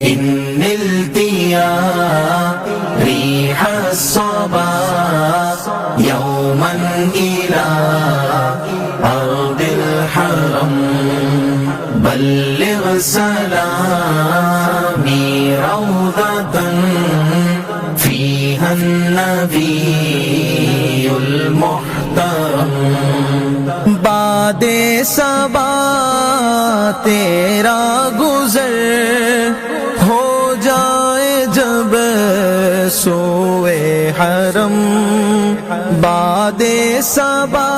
إن نلت يا ريح الصبا يوما إلى أرض الحرم بلغ سلامي روضة فيها النبي المحترم باد صبا تیرا گزر ہو جائے جب سوئے حرم باد صبا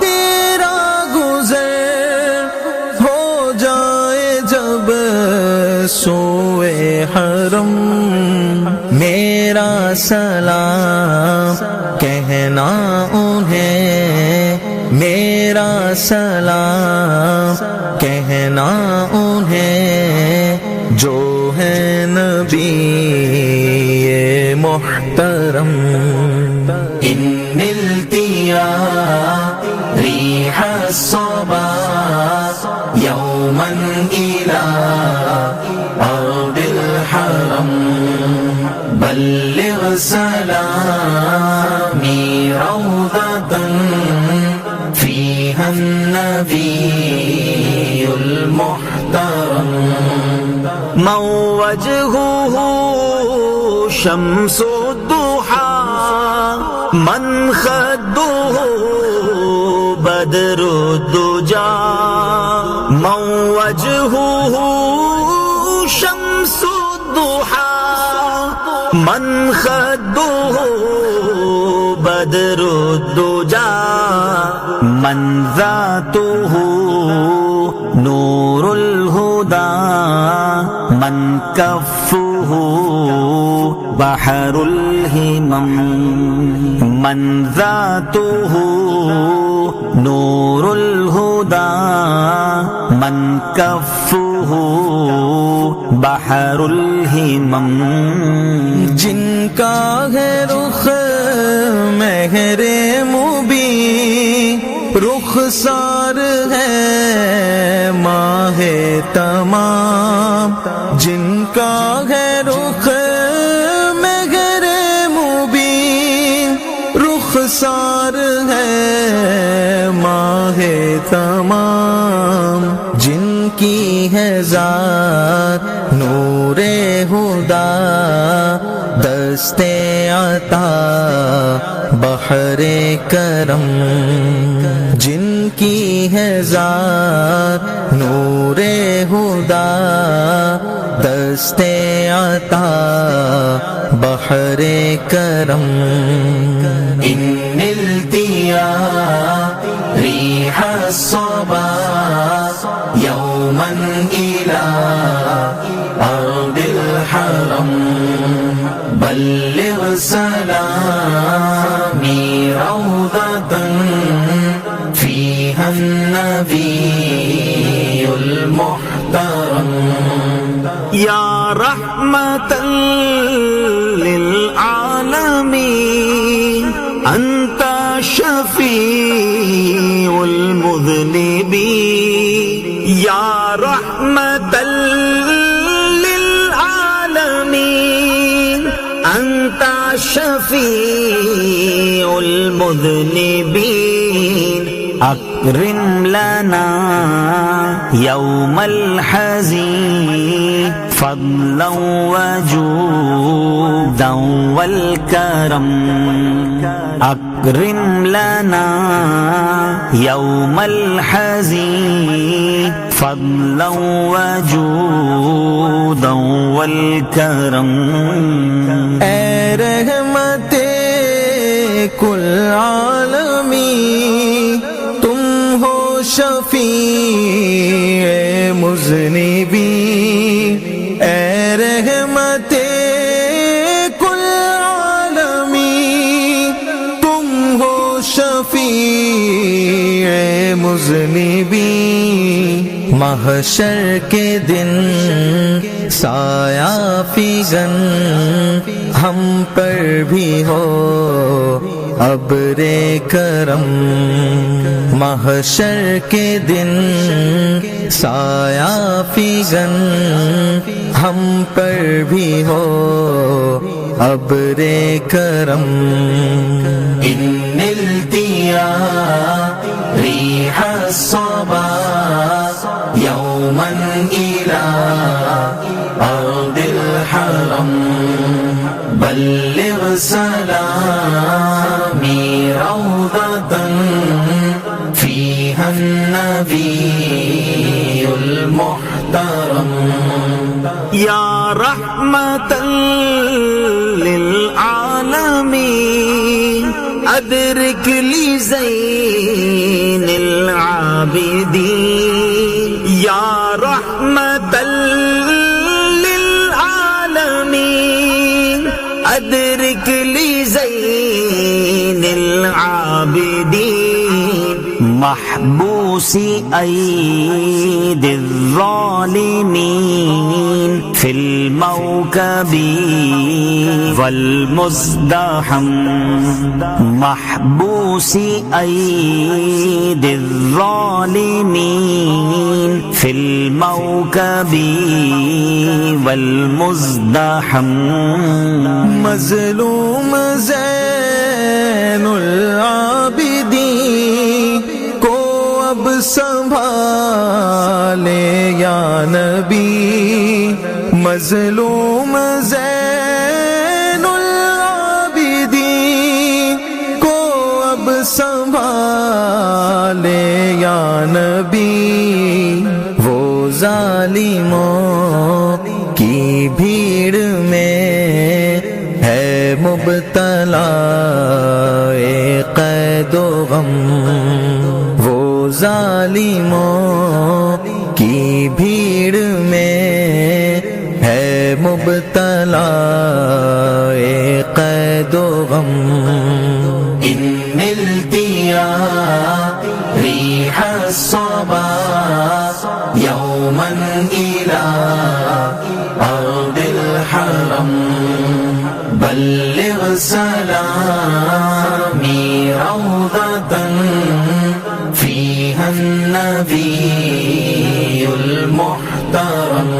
تیرا گزر ہو جائے جب سوئے حرم میرا سلام کہنا انہیں میرا سلام کہنا انہیں جو ہے نبی محترم إن نلت يا ريح الصبا يوما إلى أرض الحرم بلغ سلامي روضة فيها النبي المحترم من وجهه شمس الضحى من خده بدر الدجى من وجهه شمس الضحى من خده بدر الدجى من ذاته نور الهدى من كفه بحر الهمم من ذاته نور الهدى من كفه بحر الهمم جن کا ہے رخ مہر مبین رخسار ہے ماہ تمام جن کا ہے رخ مہر مبین رخسار ہے ماہ تمام جن کی ہے ذات نور ہدا دست عطا بحر کرم جن کی ہے ذات نور ہدا دست عطا بحر کرم إن نلت يا ريح الصبا يوما إلى أرض الحرم بلغ سلامي روضة فيها النبي المحترم يا رحمة للعالمين أنت شفيع المذنبين يا رحمة للعالمين أنت شفيع المذنبين أكرم لنا يوم الحزين فضلا وجودا والكرم أكرم لنا يوم الحزين فضلا وجودا والكرم اے رحمت کل عالمی تم ہو شفیع مذنبین اے رحمت کل عالمی تم ہو شفیع مذنبین محشر کے دن سایہ فیضن ہم پر بھی ہو ابر کرم محشر کے دن سایہ فیضن ہم پر بھی ہو ابر کرم ان نلتیا ریح الصبا یوما الى ارض الحرم بلغ سلامی روضة فيها النبي المحترم یا رحمت للعالمین ادرک لی زین العابدین یا رحمت للعالمین ادرک لی زین العابدین محبوسی اید الظالمین فی الموکب والمزدحم محبوسی اید الظالمین فی الموکب والمزدحم مظلوم زین العابدین کو اب سنبھالے یا نبی مظلوم زین العابدین کو اب سنبھالے یا نبی وہ ظالموں کی بھیڑ میں ہے مبتلا قید و غم وہ ظالموں کی بھیڑ میں ہے مبتلا قید و غم ان نلتیا ریح الصبا یوما الى ارض الحرم بلغ سلامی روضة فيها النبي المحترم